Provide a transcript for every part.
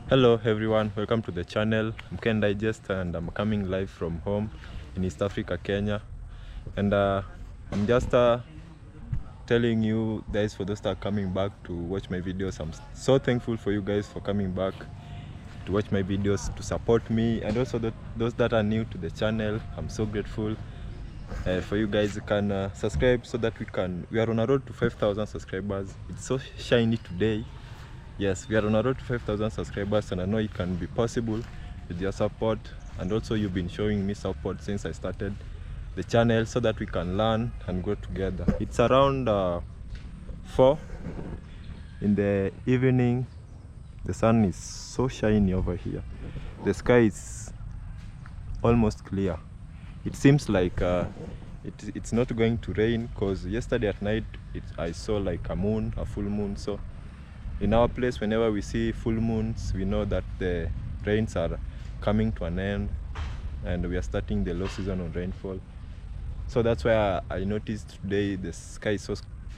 Hello everyone, welcome to the channel. I'm Ken Digest and I'm coming live from home in East Africa, Kenya. And I'm just telling you guys, for those that are coming back to watch my videos, I'm so thankful for you guys for coming back to watch my videos, to support me, and also those that are new to the channel. I'm so grateful for you guys. You can subscribe so that we are on a road to 5,000 subscribers. It's so shiny today. Yes, we are on a road to 5,000 subscribers, and I know it can be possible with your support. And also you've been showing me support since I started the channel, so that we can learn and grow together. It's around 4 in the evening. The sun is so shiny over here. The sky is almost clear. It seems like it's not going to rain, because yesterday at night I saw like a full moon. So in our place, whenever we see full moons, we know that the rains are coming to an end and we are starting the low season on rainfall. So that's why I noticed today the sky is so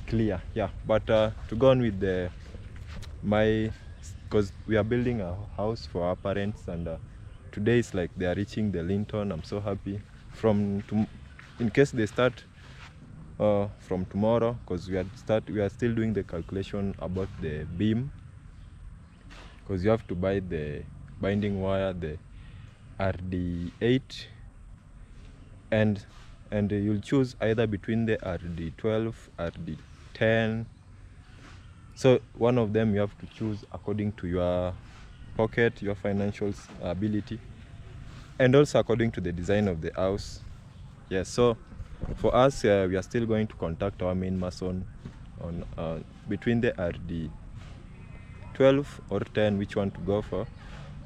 clear. Yeah, but to go on with because we are building a house for our parents, and today is like they are reaching the Lintel. I'm so happy. In case they start from tomorrow, because we are still doing the calculation about the beam, because you have to buy the binding wire, the RD8, and you'll choose either between the RD12, RD10. So one of them you have to choose according to your pocket, your financial ability, and also according to the design of the house. Yes, so for us, we are still going to contact our main mason on between the RD12 or 10, which one to go for,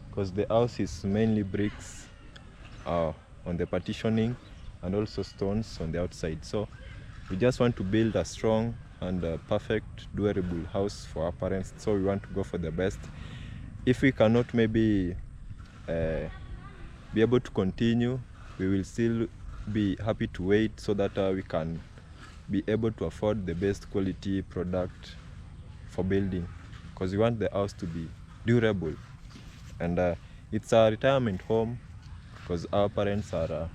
because the house is mainly bricks on the partitioning and also stones on the outside. So we just want to build a strong and perfect durable house for our parents, so we want to go for the best. If we cannot maybe be able to continue, we will still be happy to wait, so that we can be able to afford the best quality product for building, because we want the house to be durable. And it's a retirement home, because our parents are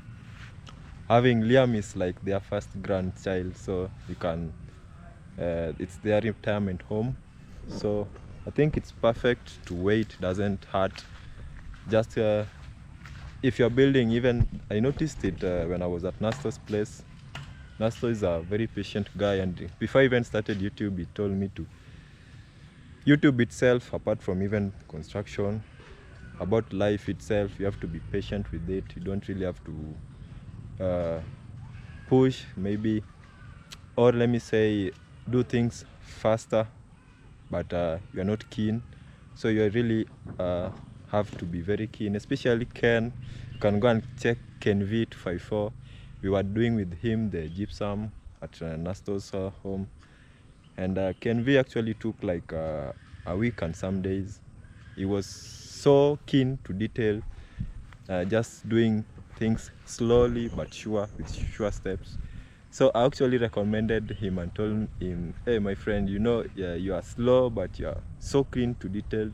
having Liam is like their first grandchild, so you can it's their retirement home. So I think it's perfect to wait, doesn't hurt. Just if you're building, even I noticed it when I was at Nasto's place. Nasto is a very patient guy, and before I even started YouTube, he told me to YouTube itself, apart from even construction, about life itself, you have to be patient with it. You don't really have to push, maybe, or let me say, do things faster, but you're not keen. So you really have to be very keen, especially Ken. You can go and check Ken V254. We were doing with him the gypsum at Nasto's home, and Ken V actually took like a week and some days. He was so keen to detail, just doing things slowly but sure, with sure steps. So I actually recommended him and told him, hey my friend, you know, yeah, you are slow, but you are so keen to detail,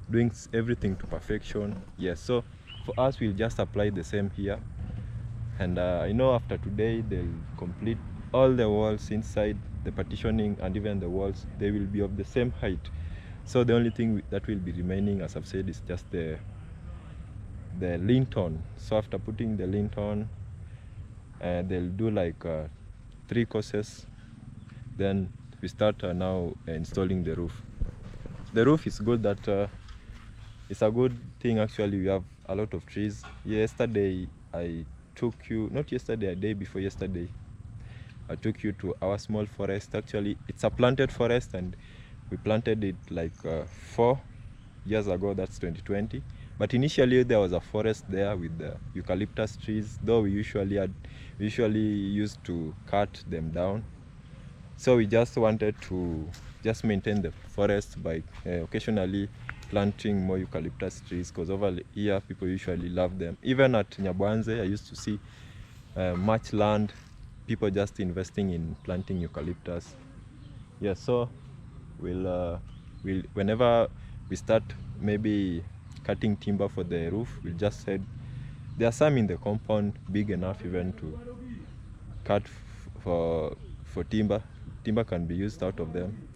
doing everything to perfection. Yes, so for us, we'll just apply the same here. And I know after today, they'll complete all the walls inside, the partitioning, and even the walls, they will be of the same height. So the only thing that will be remaining, as I've said, is just the lintel. So after putting the lintel, they'll do like 3 courses. Then we start now installing the roof. The roof is good, that it's a good thing actually. We have a lot of trees. Yesterday I took you, not yesterday, a day before yesterday, I took you to our small forest. Actually, it's a planted forest, and we planted it like 4 years ago. That's 2020. But initially there was a forest there with the eucalyptus trees, though we usually used to cut them down. So we just wanted to just maintain the forest by occasionally planting more eucalyptus trees, because over here people usually love them. Even at Nyabwanze, I used to see much land, people just investing in planting eucalyptus. Yeah, so whenever we start maybe cutting timber for the roof, we just said there are some in the compound big enough even to cut for timber. Timber can be used out of them.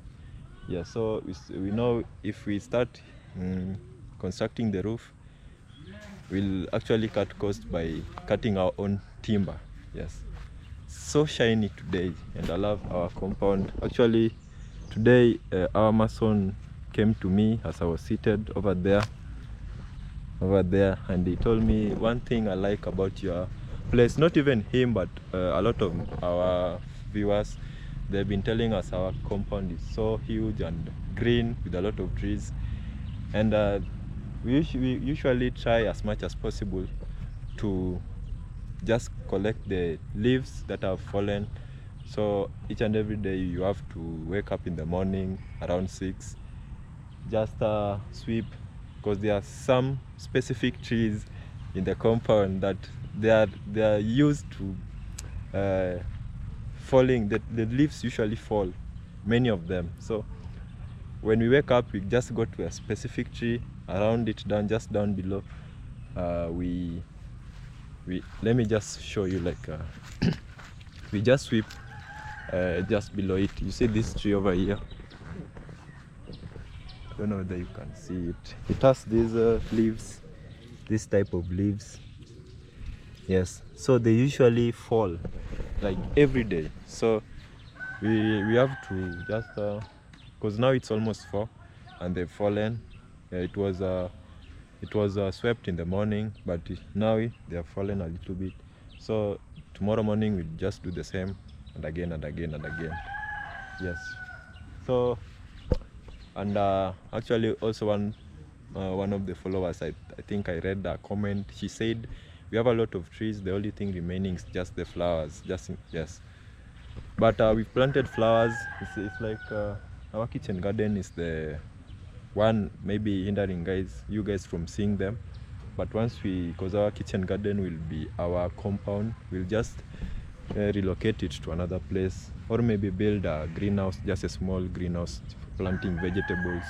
Yeah, so we know if we start constructing the roof, we'll actually cut cost by cutting our own timber. Yes, so shiny today, and I love our compound. Actually today our mason came to me as I was seated over there, and he told me one thing I like about your place. Not even him, but a lot of our viewers, they've been telling us our compound is so huge and green with a lot of trees, and we usually try as much as possible to just collect the leaves that have fallen. So each and every day you have to wake up in the morning around 6, just sweep, because there are some specific trees in the compound that they are used to falling. The leaves usually fall, many of them. So when we wake up, we just go to a specific tree, around it, just down below. We let me just show you, like we just sweep just below it. You see this tree over here? I don't know whether you can see it. It has these leaves, this type of leaves. Yes, so they usually fall like every day. So we have to just because now it's almost 4 and they've fallen. It was swept in the morning, but now they have fallen a little bit. So tomorrow morning we just do the same, and again and again and again. Yes. So, and actually also one of the followers, I think I read a comment. She said we have a lot of trees, the only thing remaining is just the flowers. Yes, but we've planted flowers. It's like our kitchen garden is the one maybe hindering you guys from seeing them. But once because our kitchen garden will be our compound, we'll just relocate it to another place, or maybe build a greenhouse, just a small greenhouse for planting vegetables.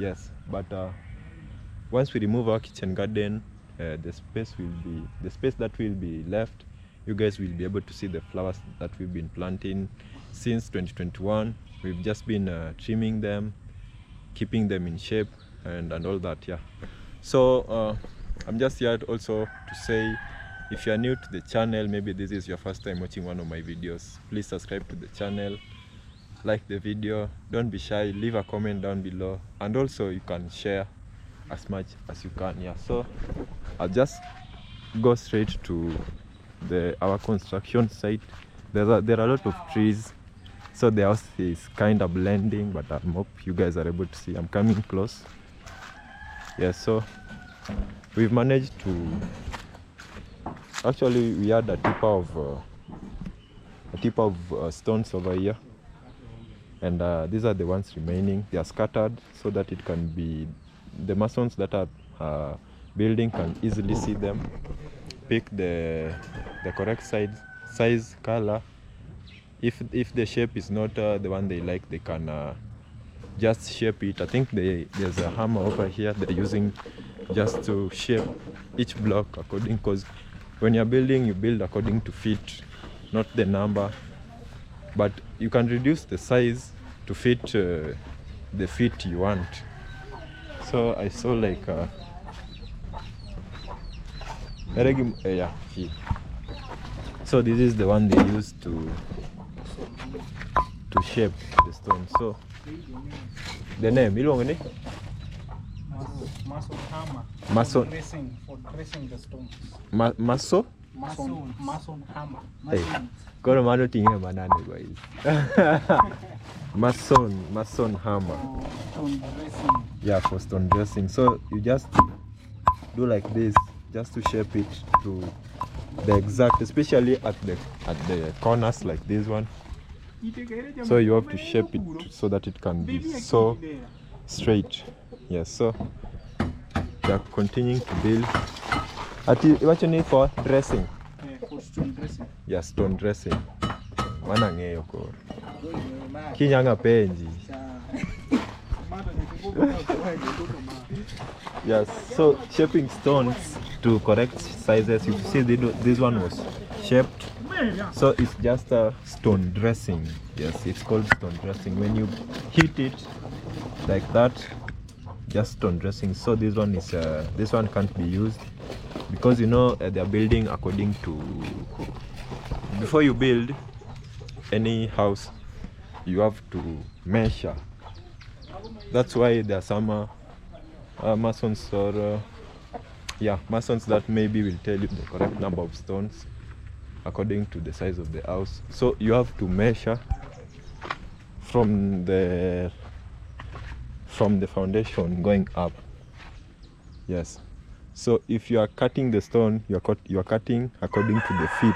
Yes, but once we remove our kitchen garden, the space that will be left, you guys will be able to see the flowers that we've been planting since 2021. We've just been trimming them, keeping them in shape, and all that. Yeah, so I'm just here also to say, if you are new to the channel, maybe this is your first time watching one of my videos, please subscribe to the channel, like the video, don't be shy, leave a comment down below, and also you can share as much as you can. Yeah, so I'll just go straight to our construction site. There are a lot of trees, so the house is kind of blending, but I hope you guys are able to see. I'm coming close. Yeah, so we've managed to, actually we had a tip of stones over here, and these are the ones remaining. They are scattered so that it can be, the masons that are building can easily see them, pick the correct size, color. If the shape is not the one they like, they can just shape it. I think there's a hammer over here they're using just to shape each block according, because when you're building, you build according to feet, not the number, but you can reduce the size to fit the feet you want. So I saw like yeah, so this is the one they use to shape the stone. So the name, Mason hammer. Mason For dressing the stones. Mason hammer. Hey, got a man thing here, banana guys. Mason hammer. Stone dressing. Yeah, for stone dressing. So you just do like this, just to shape it to the exact, especially at the corners like this one. So you have to shape it so that it can be so straight. Yes, so they are continuing to build. What you need for dressing? For stone dressing. Yeah, stone dressing. Wanangeyo ko. Kinyanga penji. Yes, so shaping stones to correct sizes. You see, this one was shaped, so it's just a stone dressing. Yes, it's called stone dressing. When you heat it like that, just stone dressing. So this one can't be used because they're building according to. Before you build any house, you have to measure. That's why there are some masons or masons that maybe will tell you the correct number of stones according to the size of the house. So you have to measure from the foundation going up. Yes, so if you are cutting the stone, you are cutting according to the feet.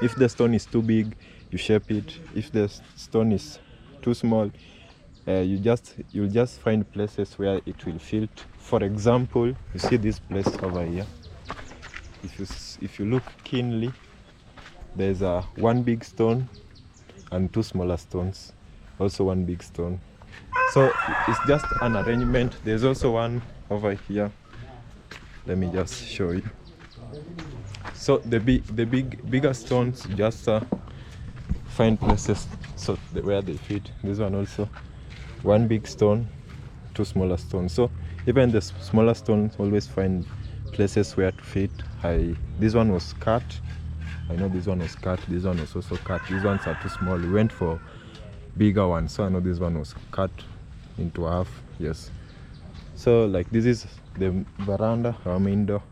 If the stone is too big, you shape it. If the stone is too small, you'll just find places where it will fit. For example, you see this place over here. If you look keenly, there's one big stone and two smaller stones, also one big stone. So it's just an arrangement. There's also one over here. Let me just show you. So the bigger stones, just find places where they fit. This one also, one big stone, two smaller stones. So even the smaller stones always find places where to fit. This one was cut. I know this one was cut. This one was also cut. These ones are too small. We went for bigger ones. So I know this one was cut into half. Yes. So like this is the veranda, our main door.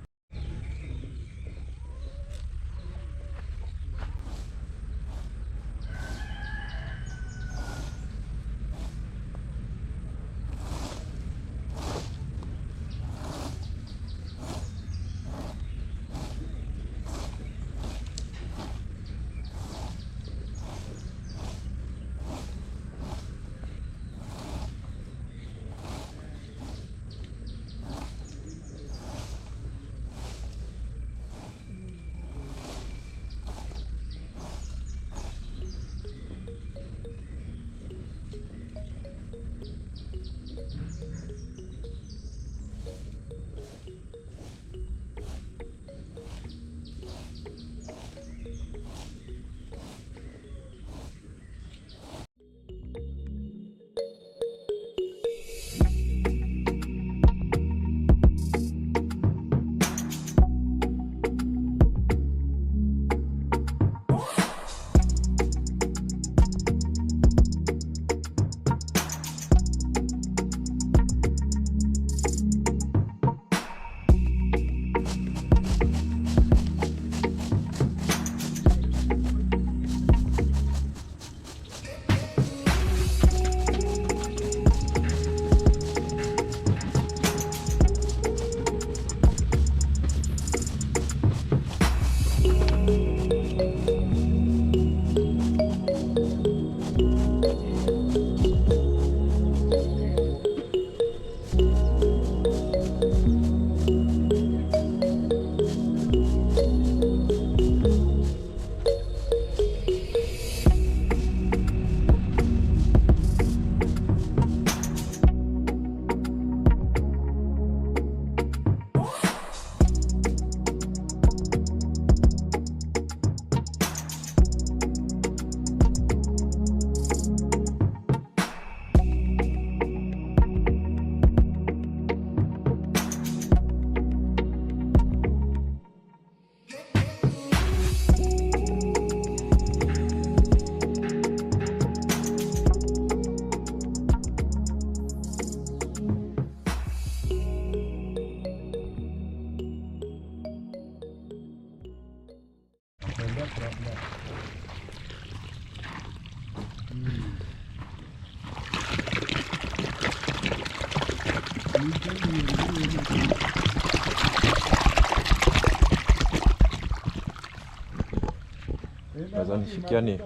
Nishikia ni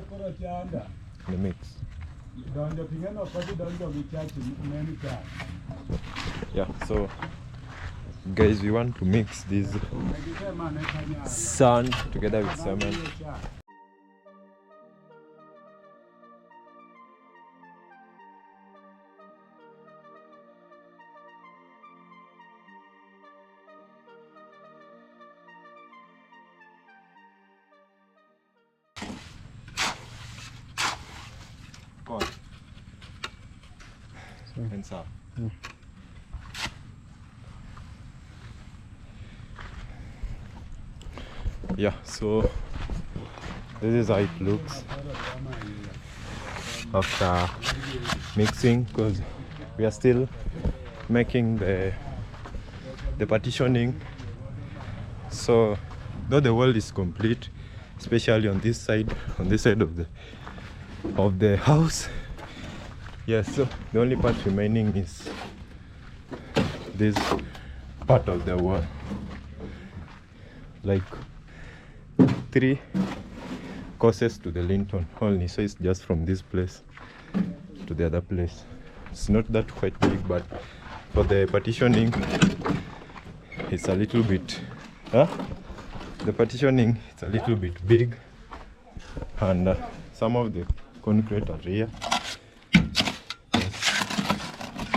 mix. Yeah, so guys, we want to mix this sand together with cement. And so. Yeah, so this is how it looks after mixing, because we are still making the partitioning. So though the wall is complete, especially on this side of the house, yes, so the only part remaining is this part of the wall, like 3 courses to the lintel only, so it's just from this place to the other place. It's not that quite big, but for the partitioning it's a little bit the partitioning it's a little bit big, and some of the concrete are here. Yes.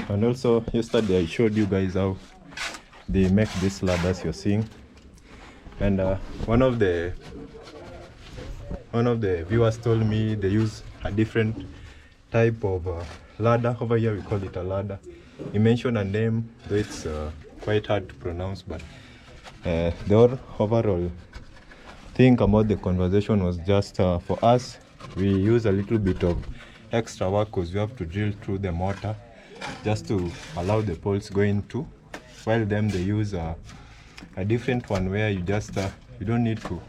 And also yesterday I showed you guys how they make this ladders you're seeing, and one of the viewers told me they use a different type of ladder. Over here we call it a ladder. He mentioned a name, though it's quite hard to pronounce, but the overall thing about the conversation was just for us, we use a little bit of extra work because we have to drill through the mortar just to allow the poles go into, while them they use a different one where you just you don't need to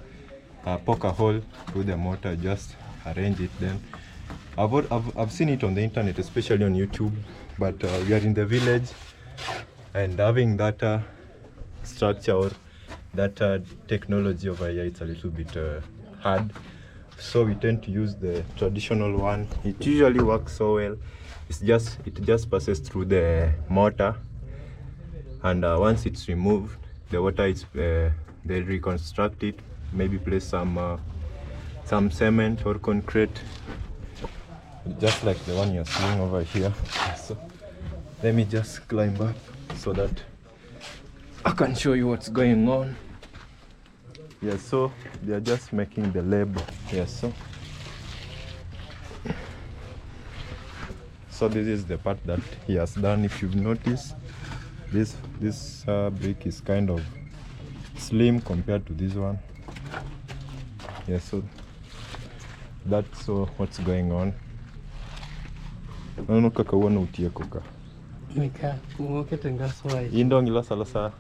poke a hole through the mortar, just arrange it. Then I've seen it on the internet, especially on YouTube, but we are in the village, and having that structure or that technology over here, it's a little bit hard, so we tend to use the traditional one. It usually works so well. It just passes through the mortar, and once it's removed, the water is they reconstruct it, maybe place some cement or concrete, just like the one you're seeing over here. So let me just climb up so that I can show you what's going on. Yes, so they are just making the label. Yes, so this is the part that he has done. If you've noticed, this brick is kind of slim compared to this one. Yes, so that's what's going on. Ano kaka wana utie koka. Nika ngokete ngaswai. Indo ngila salasa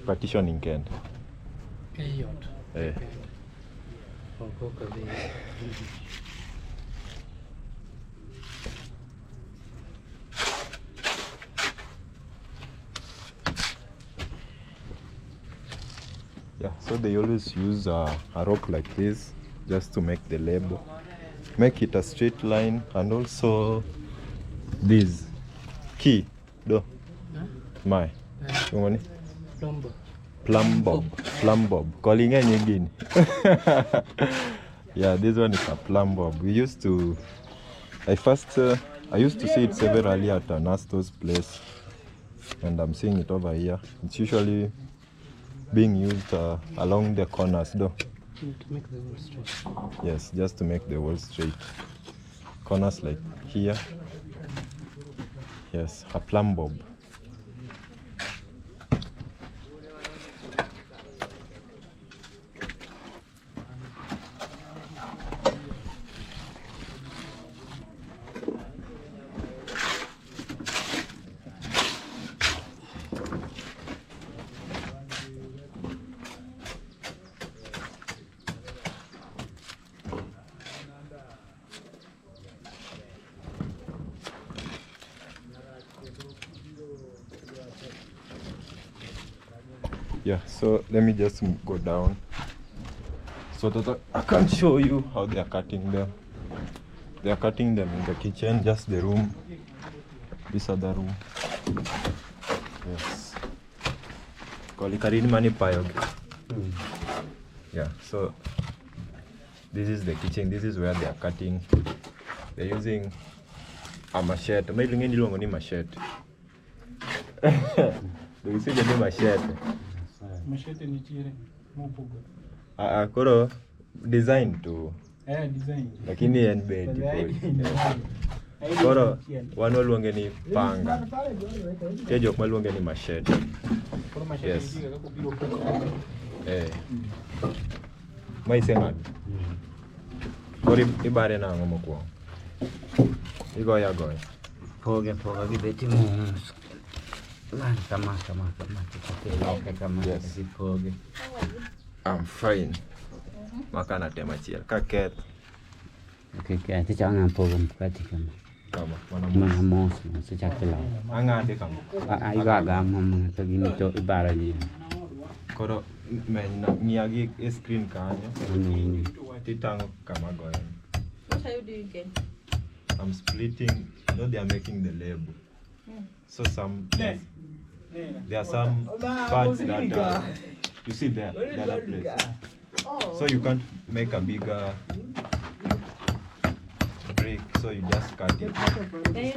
partitioning kend. Kayot. Eh. Okoka bi. Yeah, so they always use a rope like this just to make the label, make it a straight line, and also this key do my plumb bob calling any again. Yeah, this one is a plumb bob. I used to see it severally at Anasto's place, and I'm seeing it over here. It's usually being used along the corners though. To make the wall straight. Yes, just to make the wall straight. Corners like here. Yes, a plumb bob. Yeah, so let me just go down so that I can show you how they are cutting them. They are cutting them in the kitchen, just the room, this other room. Yes. Yeah, so this is the kitchen. This is where they are cutting. They're using a machete. Maybe you machete. Do you see the name machete? Machete ni chire mupuga. Koro design to Design. lakini embed. Koro wan waluonge ni panga. Tie jok maluonge ni machete. Yes. Ma iseng'ado. Koro ibare nang'o mokwongo? Igoyo agoya. Poge gibeti mos. Lan kama. Loke kama. Yes. Poge. I'm fine. Makana tema chiel. Ka keth. Okay, ti changa poge mkati kama. Kama. Mana mos se chakela. Ang'ade kama. Iga mama to gini to ibara ji. Koro ng'iya gi screen kanyo. Titang'o kama goyo. What are you doing again? I'm splitting. You know, they are making the label. So there are some parts that you see there, the other place. So you can't make a bigger brick, so you just cut it. You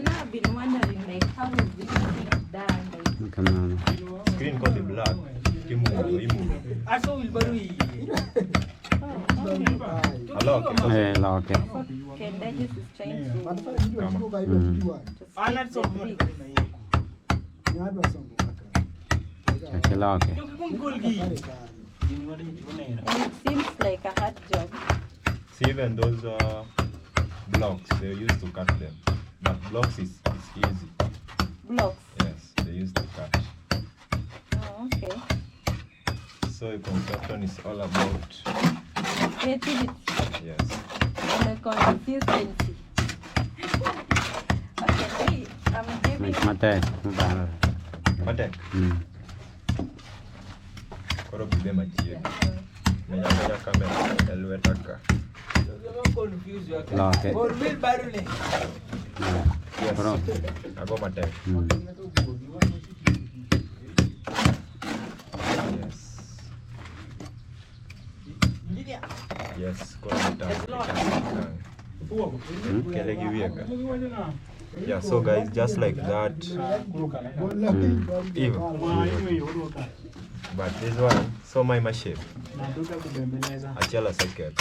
know, I've been wondering, like, how is this done? Like, Come on. Screen called the black. okay. Hello, okay. Loke. Okay, that is trying to split the brick. Chakela. And it seems like a hard job. See, even those blocks, they used to cut them. But blocks is easy. Blocks. Yes, they used to cut. Oh, okay. So construction is all about, Creativity yes. and the consistency. Okay, see, I'm giving. Mate, mbana. Matek. Koro bibe machiegni. Menyakanya kamera e lweta ka. Loke. Yes. Ago matek. Yes. Koro Kele giwieka. Yeah, so guys, just like that. Even. But this one, so my shape. Achela second.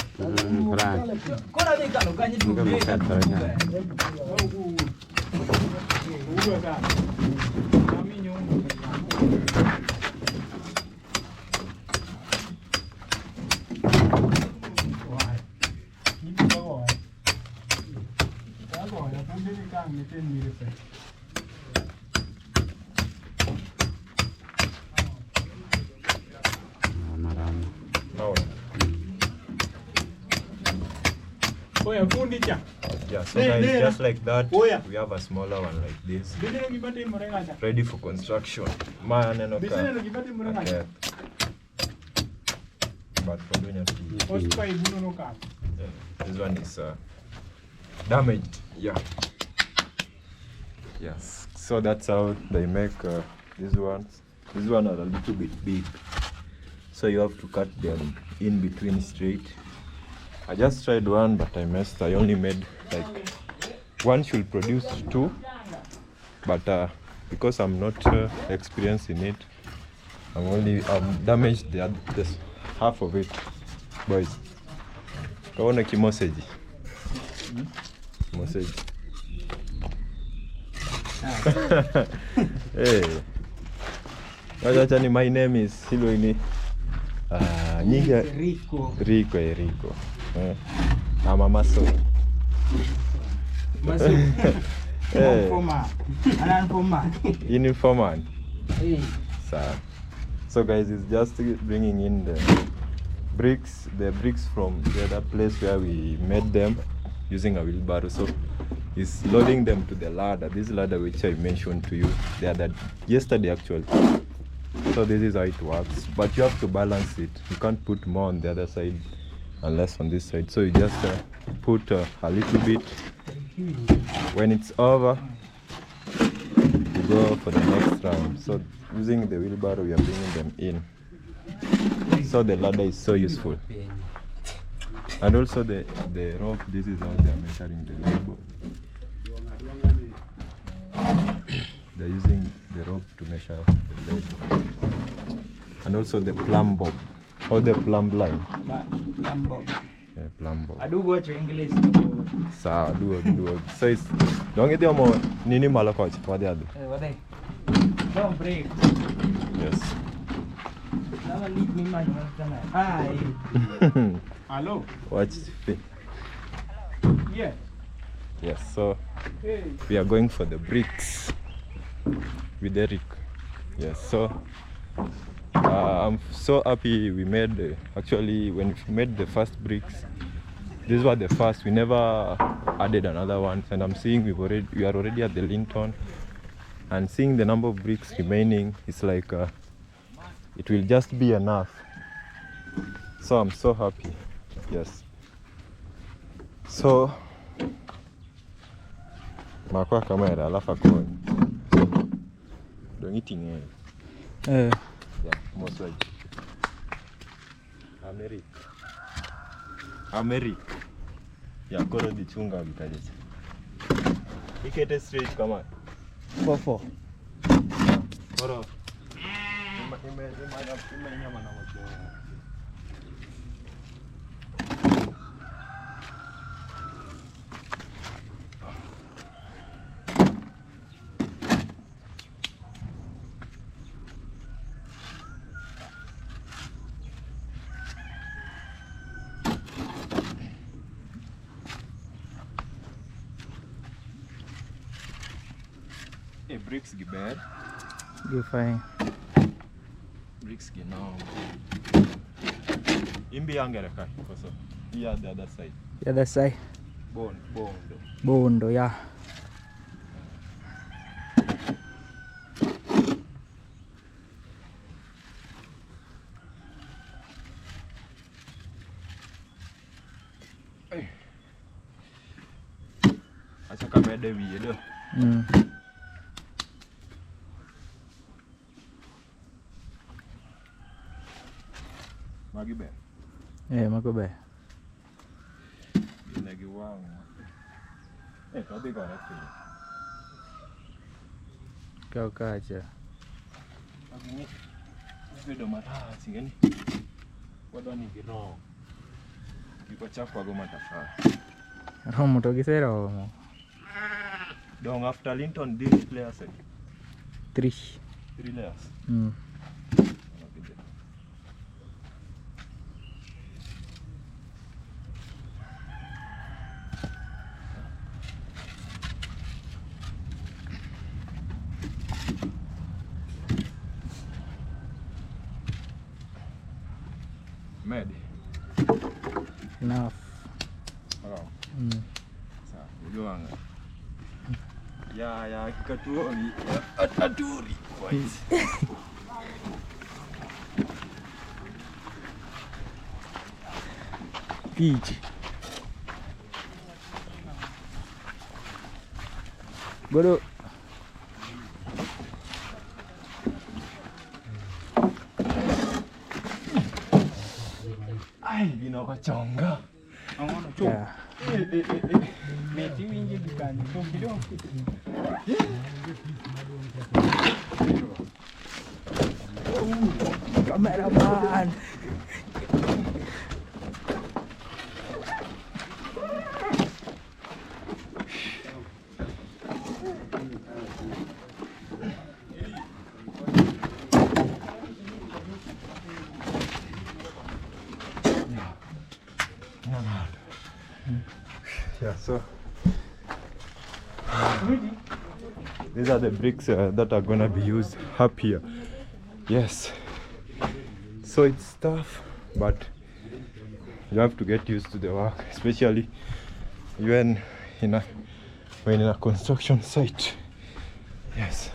Yeah, so guys, just like that, we have a smaller one like this, ready for construction. Okay. But this one is damaged. Yeah. Yes. So that's how they make these ones. These ones are a little bit big, so you have to cut them in between straight. I just tried one, but I messed. I only made like one should produce two, but because I'm not experienced in it, I'm damaged this half of it, boys. Kaona kimoseji. Moseji. Hey. Wajachani, my name is Siloini. Rico. I'm a Maso. Informan. So guys, it's just bringing in the bricks from the other place where we made them using a wheelbarrow. So it's loading them to the ladder. This ladder which I mentioned to you yesterday actually. So this is how it works, but you have to balance it. You can't put more on the other side unless on this side. So you just put a little bit. When it's over, you go for the next round. So using the wheelbarrow, we are bringing them in. So the ladder is so useful. And also the rope, this is how they are measuring the label. They're using the rope to measure the label. And also the plumb bob, or the plumb line. Plumb bob. Yeah, plumb bob. I do watch English. So it's Don't get more nini malakoch for the other. What they? Don't break. Yes. Now leave me my Hi. Hello. Watch. Yeah. Yes, so Hey. we are going for the bricks with Eric. Yes, so I'm so happy we made actually when we made the first bricks. These were the first. We never added another one, and I'm seeing we are already at the Lintel, and seeing the number of bricks remaining, it's like it will just be enough. So I'm so happy. Yes. So makwa kamera alafu akoni. Don't eating yeah, most like America. Yeah, koro di chunga vitajecha. Ikete straight kama 4-4. koro. Nyama na moto. Bricks giber. You fine. Bricks now. Imbi angereka koso. Here the other side. The other side. Bondo. Bondo, yeah. Acha kamede wiye do. Magi be. Mago be. Negi wang. Tadi kau nak pilih. Kau kaca. Aku ni video mata sih kan? Waduh ni kiro. Iko chakwa go matafari. Romo to gisera romo. Dong after Lintel these layers. 3 layers. Med. Enough. Wow. Sawa, ujuang. Ya kikatuoni. Aturi. Peach. Bodo. Ai, bino kachonga. Yeah. Meti wingi dukani tu kidogo. Kameraman. Yeah, so these are the bricks that are gonna be used up here. Yes, so it's tough, but you have to get used to the work, especially when in a construction site. Yes.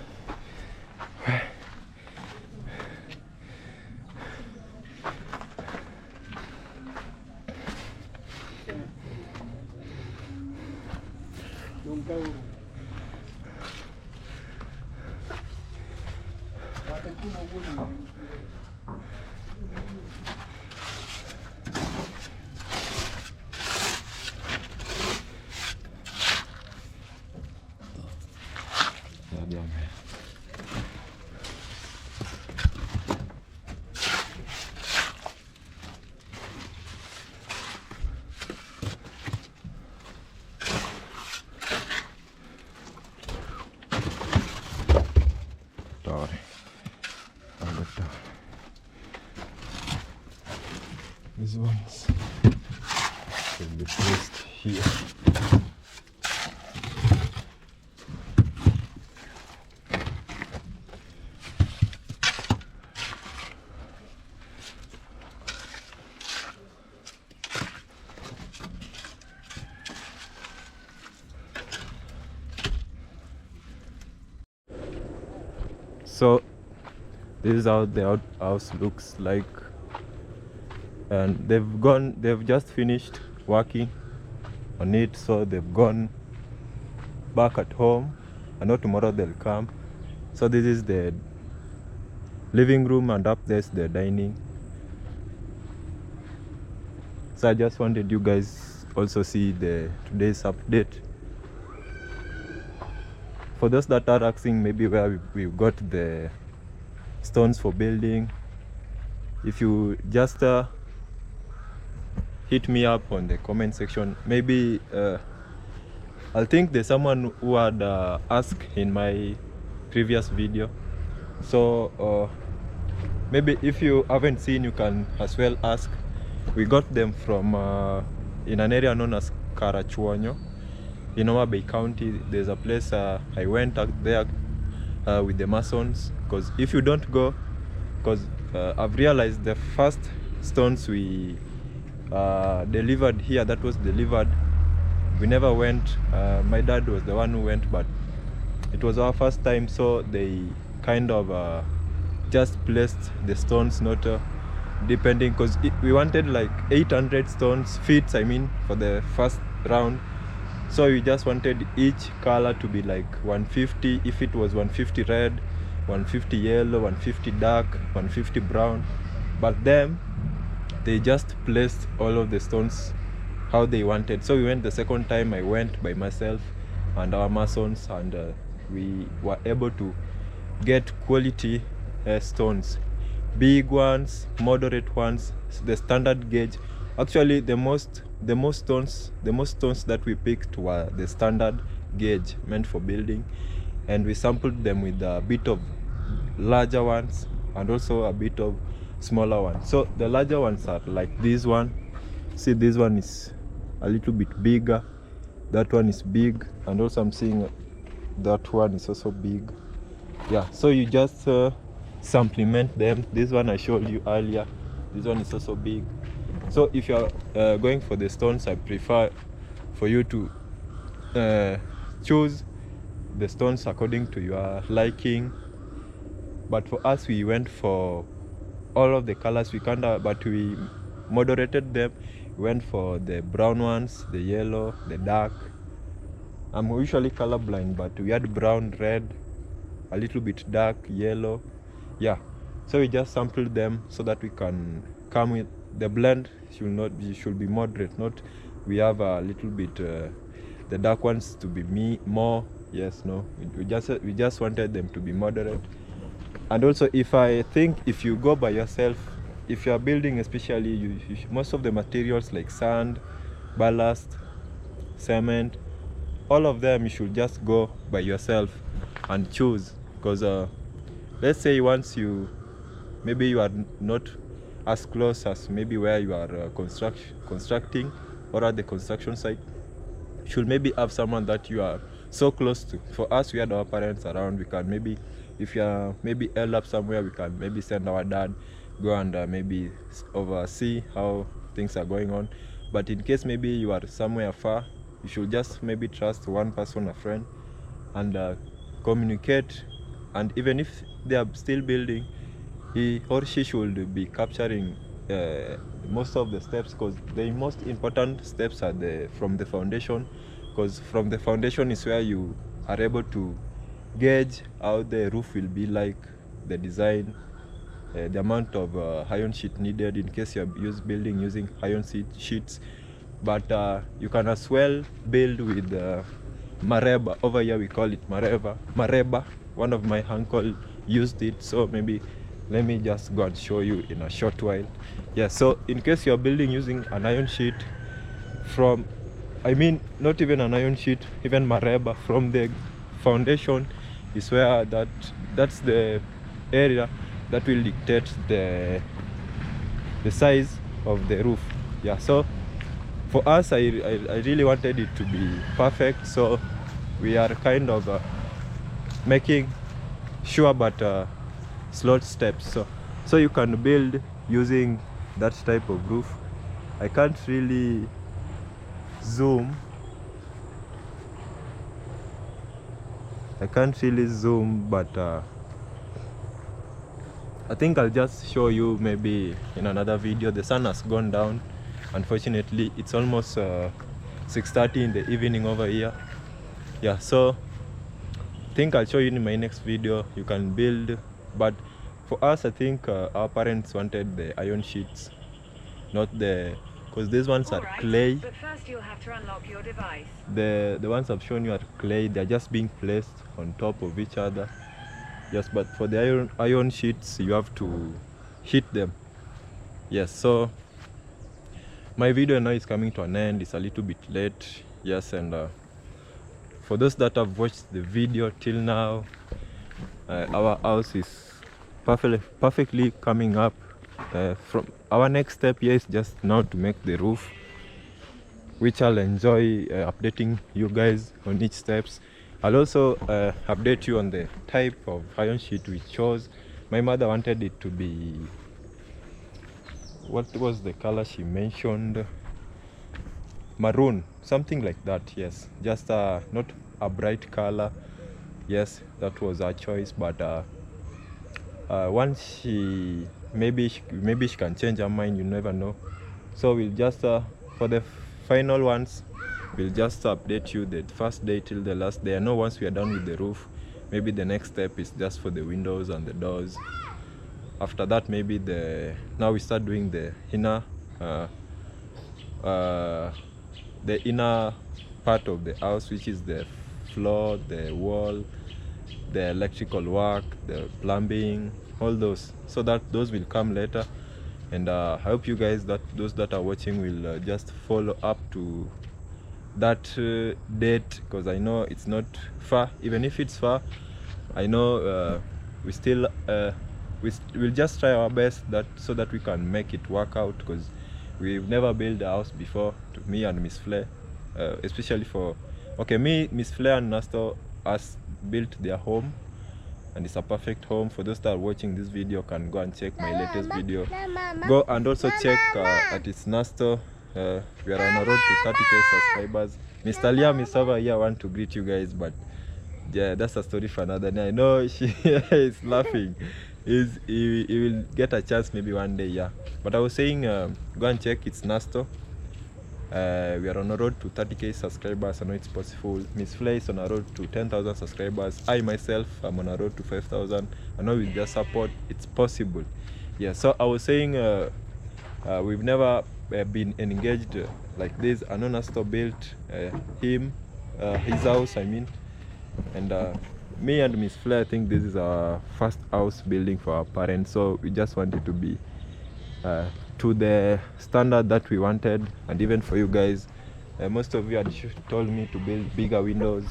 here. So this is how the house looks like, and they've just finished working on it, so they've gone back at home. I know tomorrow they'll come. So this is the living room, and up there's the dining. So I just wanted you guys also see the today's update. For those that are asking maybe where we got the stones for building, if you just hit me up on the comment section, maybe I think there's someone who had asked in my previous video. So maybe if you haven't seen, you can as well ask. We got them from in an area known as Karachuonyo in Homa Bay County. There's a place I went out there with the masons, because if you don't go, because I've realized the first stones we delivered here, that was delivered, we never went. My dad was the one who went, but it was our first time, so they kind of just placed the stones, not depending, because we wanted like 800 feet, I mean, for the first round. So we just wanted each color to be like 150. If it was 150 red, 150 yellow, 150 dark, 150 brown. But then they just placed all of the stones how they wanted. So we went the second time. I went by myself and our masons, and we were able to get quality stones, big ones, moderate ones, the standard gauge. Actually, the most stones that we picked were the standard gauge meant for building, and we sampled them with a bit of larger ones and also a bit of smaller ones. So the larger ones are like this one. See, this one is a little bit bigger, that one is big, and also I'm seeing that one is also big. Yeah, so you just supplement them. This one I showed you earlier, this one is also big. So if you're going for the stones, I prefer for you to choose the stones according to your liking. But for us, we went for all of the colors we can, but we moderated them. We went for the brown ones, the yellow, the dark. I'm usually colorblind, but we had brown, red, a little bit dark, yellow. Yeah, so we just sampled them so that we can come with the blend. Should be moderate, not we have a little bit the dark ones to be more. Yes, no, we just wanted them to be moderate. And also, if you go by yourself, if you are building, especially most of the materials like sand, ballast, cement, all of them, you should just go by yourself and choose. Because let's say once maybe you are not as close as maybe where you are constructing or at the construction site, you should maybe have someone that you are so close to. For us, we had our parents around. We can maybe, if you are maybe held up somewhere, we can maybe send our dad, go and maybe oversee how things are going on. But in case maybe you are somewhere far, you should just maybe trust one person, a friend, and communicate. And even if they are still building, he or she should be capturing most of the steps, because the most important steps are from the foundation, because from the foundation is where you are able to gauge how the roof will be like, the design, the amount of iron sheet needed in case you are building using iron sheets. But you can as well build with mareba. Over here we call it mareba. One of my uncle used it, so maybe let me just go and show you in a short while. Yeah, so in case you're building using an iron sheet, not even an iron sheet, even mareba, from the foundation is where that's the area that will dictate the size of the roof. Yeah, so for us, I really wanted it to be perfect, so we are kind of making sure, but slow steps. So you can build using that type of roof. I can't really zoom. But I think I'll just show you maybe in another video. The sun has gone down. Unfortunately, it's almost 6:30 in the evening over here. Yeah, so I think I'll show you in my next video. You can build, but for us, I think our parents wanted the iron sheets, not the, because these ones are clay. But first you'll have to unlock your device. The ones I've shown you are clay. They're just being placed on top of each other. Yes, but for the iron sheets, you have to hit them. Yes, so my video now is coming to an end. It's a little bit late. Yes, and for those that have watched the video till now, our house is perfectly coming up. From our next step here is just now to make the roof, which I'll enjoy updating you guys on each steps. I'll also update you on the type of iron sheet we chose. My mother wanted it to be, what was the color she mentioned? Maroon, something like that. Yes, just not a bright color. Yes, that was our choice, but once she maybe she can change her mind, you never know. So we'll just for the final ones, we'll just update you the first day till the last day. I know once we are done with the roof, maybe the next step is just for the windows and the doors. After that, maybe now we start doing the inner part of the house, which is the floor, the wall, the electrical work, the plumbing, all those. So that those will come later, and I hope you guys, those that are watching, will just follow up to that date, because I know it's not far. Even if it's far, I know we still we'll just try our best so that we can make it work out, because we've never built a house before, to me and Miss Flair, especially for Miss Flair and Nestor has built their home, and it's a perfect home. For those that are watching this video, can go and check my latest video. Go and also check at its Nestor. We are on a road to 30k subscribers. Mr. Liam is over here. I want to greet you guys, but yeah, that's a story for another day. I know she is laughing. He will get a chance maybe one day, yeah. But I was saying, go and check its Nestor. We are on a road to 30k subscribers. I know it's possible. Miss Flair is on a road to 10,000 subscribers. I myself am on a road to 5,000. I know with your support, it's possible. Yeah, so I was saying, we've never been engaged like this. I know Nestor built his house, I mean, and me and Miss Flair, I think this is our first house building for our parents, so we just wanted to be to the standard that we wanted. And even for you guys, most of you had told me to build bigger windows,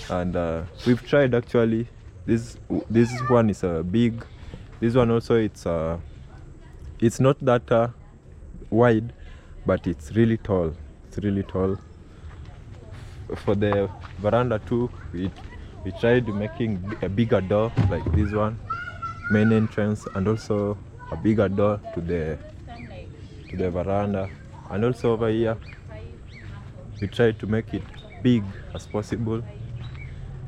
and we've tried. Actually, this one is big. This one also, it's not that wide, but it's really tall. For the veranda too, we tried making a bigger door like this one, main entrance, and also a bigger door to the veranda. And also over here, we tried to make it big as possible.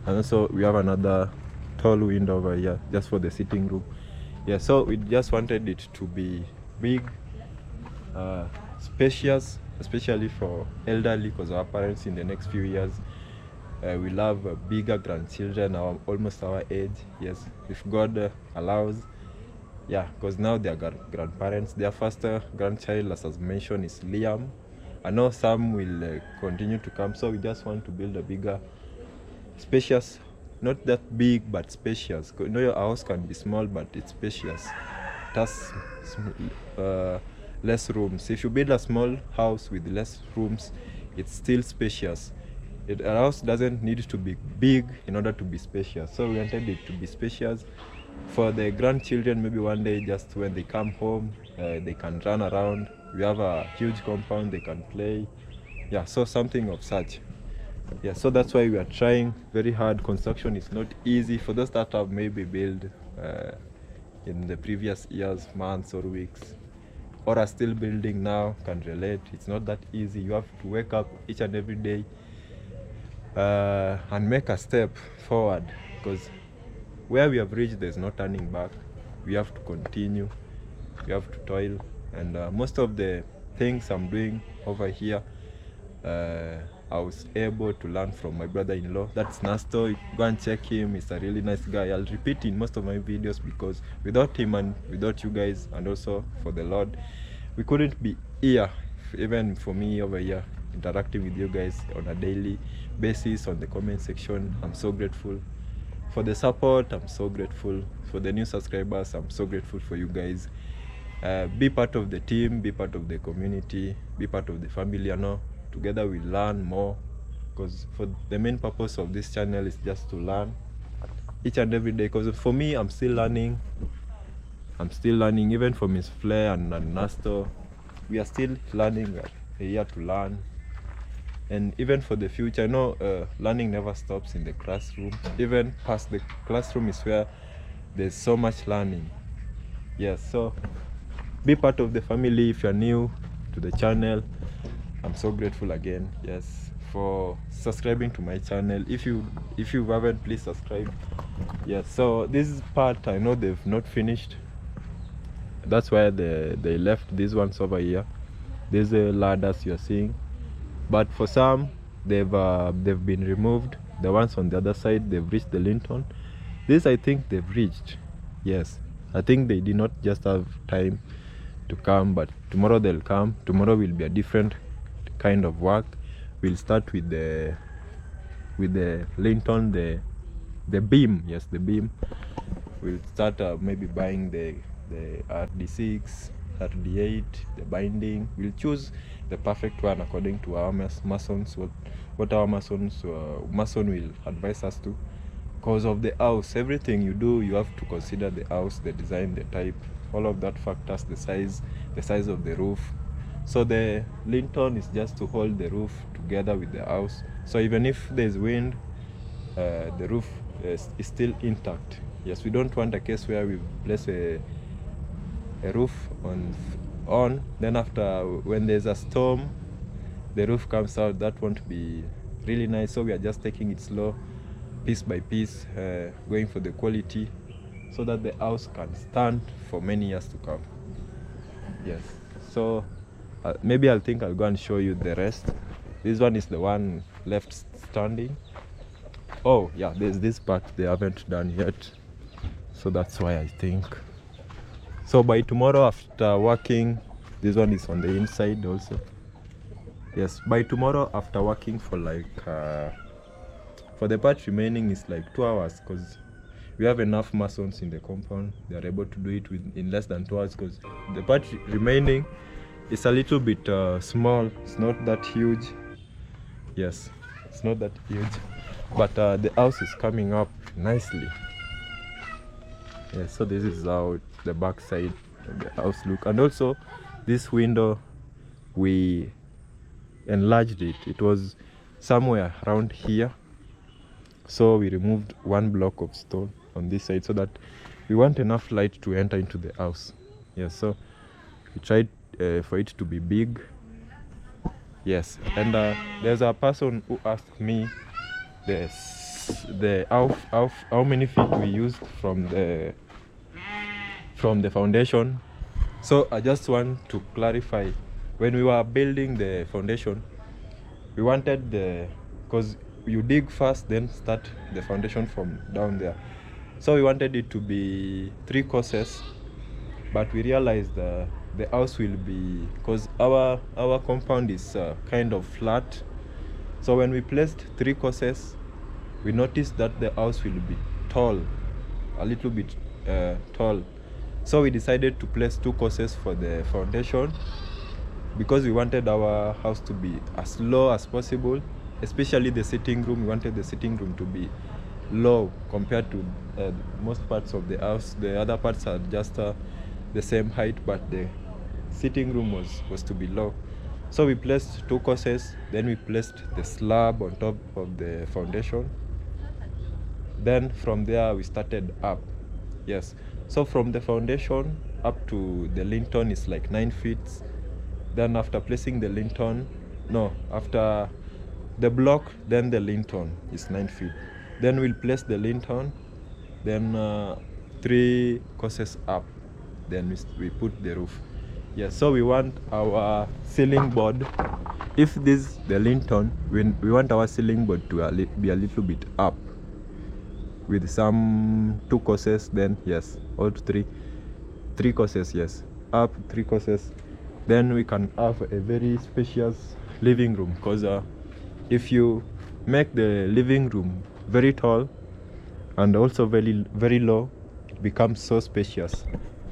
And also we have another tall window over here just for the sitting room. Yeah, so we just wanted it to be big, spacious, especially for elderly, because our parents in the next few years will have bigger grandchildren, almost our age. Yes, if God allows. Yeah, because now they are grandparents. Their first grandchild, as I mentioned, is Liam. I know some will continue to come, so we just want to build a bigger, spacious, not that big, but spacious. You know, your house can be small, but it's spacious. It has less rooms. If you build a small house with less rooms, it's still spacious. A house doesn't need to be big in order to be spacious. So we wanted it to be spacious, for the grandchildren, maybe one day, just when they come home, they can run around. We have a huge compound, they can play. Yeah, so something of such. Yeah, so that's why we are trying very hard. Construction is not easy. For those that have maybe built in the previous years, months or weeks, or are still building now, can relate. It's not that easy. You have to wake up each and every day and make a step forward, because where we have reached, there's no turning back. We have to continue. We have to toil. And most of the things I'm doing over here, I was able to learn from my brother-in-law. That's Nasto. Go and check him. He's a really nice guy. I'll repeat in most of my videos, because without him and without you guys, and also for the Lord, we couldn't be here. Even for me over here, interacting with you guys on a daily basis on the comment section. I'm so grateful for the support. I'm so grateful for the new subscribers. I'm so grateful for you guys. Be part of the team, be part of the community, be part of the family. You know, together we learn more, because for the main purpose of this channel is just to learn each and every day. Because for me, I'm still learning, even for Miss Flair and Nasto. We are still learning. We are here to learn. And even for the future, I know learning never stops in the classroom. Even past the classroom is where there's so much learning. Yes, so be part of the family. If you're new to the channel, I'm so grateful again, yes, for subscribing to my channel. If you haven't, please subscribe. Yes, so this part, I know they've not finished. That's why they left these ones over here. These ladders you're seeing, but for some they've been removed. The ones on the other side, they've reached the lintel. This, I think they've reached. Yes, I think they did not just have time to come, but tomorrow they'll come. Tomorrow will be a different kind of work. We'll start with the lintel, the beam. Yes, the beam. We'll start maybe buying the RD6, RD8, the binding. We'll choose the perfect one according to our masons, what our mason will advise us to. Because of the house, everything you do, you have to consider the house, the design, the type, all of that factors, the size of the roof. So the lintel is just to hold the roof together with the house. So even if there's wind, the roof is still intact. Yes, we don't want a case where we place a roof on, then after, when there's a storm, the roof comes out. That won't be really nice. So we are just taking it slow, piece by piece, going for the quality, so that the house can stand for many years to come. Yes, so maybe I'll go and show you the rest. This one is the one left standing. Oh yeah, there's this part they haven't done yet, so that's why I think. So by tomorrow, after working, this one is on the inside also. Yes, by tomorrow, after working for like for the part remaining is like 2 hours, because we have enough masons in the compound. They are able to do it in less than 2 hours, because the part remaining is a little bit small. It's not that huge. Yes, it's not that huge, but the house is coming up nicely. Yes, so this is how the back side of the house look. And also this window, we enlarged it. It was somewhere around here, so we removed one block of stone on this side, so that we want enough light to enter into the house. Yes, so we tried for it to be big. Yes, and there's a person who asked me how many feet we used from the foundation. So I just want to clarify, when we were building the foundation, we wanted because you dig first, then start the foundation from down there. So we wanted it to be 3 courses, but we realized the house will be, because our compound is kind of flat. So when we placed 3 courses, we noticed that the house will be tall, a little bit tall. So we decided to place 2 courses for the foundation, because we wanted our house to be as low as possible, especially the sitting room. We wanted the sitting room to be low compared to most parts of the house. The other parts are just the same height, but the sitting room was to be low. So we placed 2 courses, then we placed the slab on top of the foundation. Then from there we started up. Yes, so from the foundation up to the lintel is like 9 feet. Then after placing the lintel, after the block, then the lintel is 9 feet. Then we'll place the lintel, then 3 courses up, then we put the roof. Yes, so we want our ceiling board, if this the lintel, we want our ceiling board to be a little bit up with some 2 courses, then yes, or 3 courses, yes, up 3 courses. Then we can have a very spacious living room, because if you make the living room very tall and also very, very low, it becomes so spacious.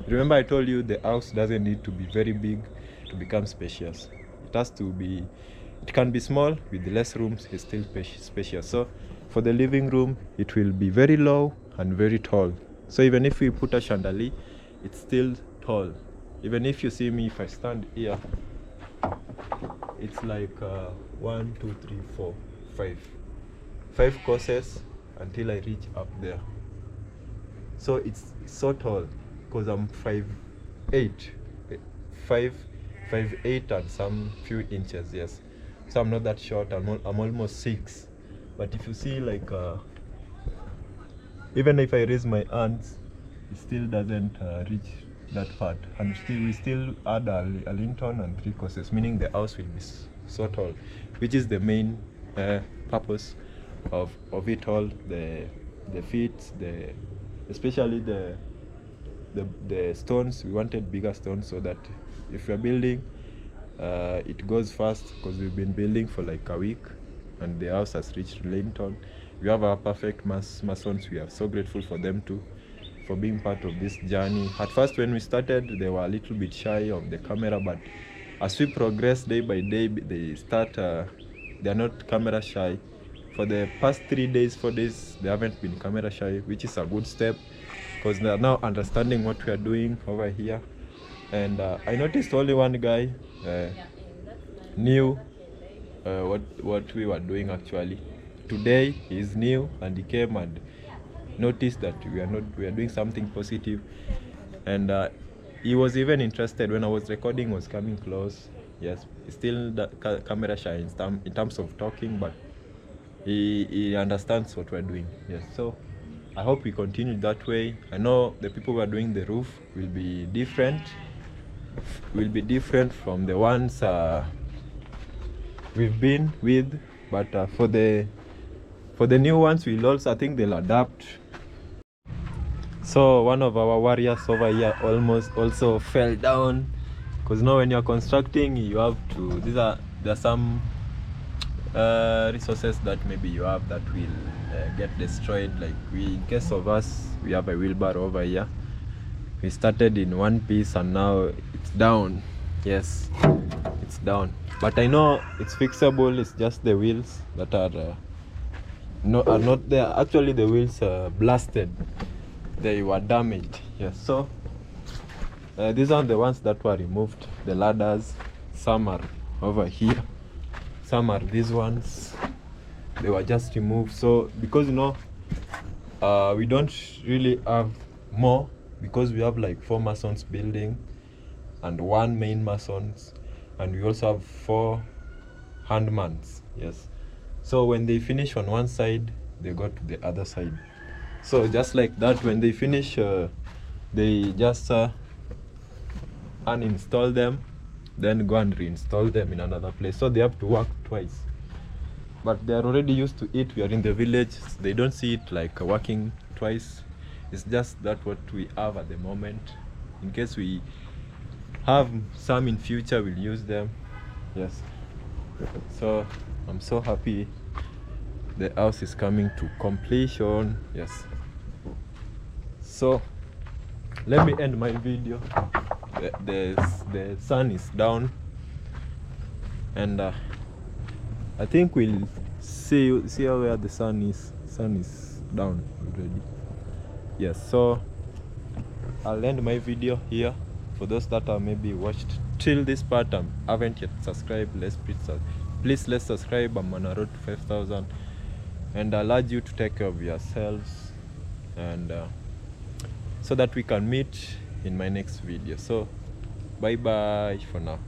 Remember I told you the house doesn't need to be very big to become spacious. It can be small with less rooms, it's still spacious. So for the living room, it will be very low and very tall. So even if we put a chandelier, it's still tall. Even if you see me, if I stand here, it's like 1, 2, 3, 4, 5 courses until I reach up there. So it's so tall because I'm 5'8", 5'8" and some few inches, yes. So I'm not that short, I'm almost 6. But if you see, like even if I raise my hands, it still doesn't reach that part. And we still add a lintel and 3 courses, meaning the house will be so tall, which is the main purpose of it all. The feet, especially the stones, we wanted bigger stones so that if we're building, it goes fast, because we've been building for like a week and the house has reached lintel. We have our perfect masons. We are so grateful for them too, for being part of this journey. At first when we started, they were a little bit shy of the camera, but as we progress day by day, they're not camera shy. For the past 3 days, 4 days, they haven't been camera shy, which is a good step, because they are now understanding what we are doing over here. And I noticed only one guy knew what we were doing actually. Today he is new and he came and noticed that we are doing something positive, and he was even interested when I was recording, was coming close. Yes, he's still the camera shy in terms of talking, but he understands what we're doing. Yes, so I hope we continue that way. I know the people who are doing the roof will be different from the ones we've been with, but for the new ones, we'll also, I think they'll adapt. So one of our warriors over here almost also fell down, because now when you're constructing, you have to, there are some resources that maybe you have that will get destroyed. Like in case of us, we have a wheelbarrow over here. We started in one piece and now it's down. Yes, it's down, but I know it's fixable. It's just the wheels that are not there. Actually the wheels are blasted, they were damaged. Yes, so these are the ones that were removed. The ladders, some are over here, some are these ones, they were just removed. So because we don't really have more, because we have like 4 masons building and 1 main masons, and we also have 4 handmans. Yes, so when they finish on one side, they go to the other side. So just like that, when they finish, they just uninstall them, then go and reinstall them in another place. So they have to work twice, but they are already used to it. We are in the village, they don't see it like working twice. It's just that what we have at the moment. In case we have some in future, we'll use them. Yes, so I'm so happy the house is coming to completion. Yes, so let me end my video. The sun is down, and I think we'll see where the sun is down already. Yes, so I'll end my video here. For those that are maybe watched till this part and haven't yet subscribed, please let's subscribe. I'm on a road to 5,000, and I'll urge you to take care of yourselves, and so that we can meet in my next video. So bye bye for now.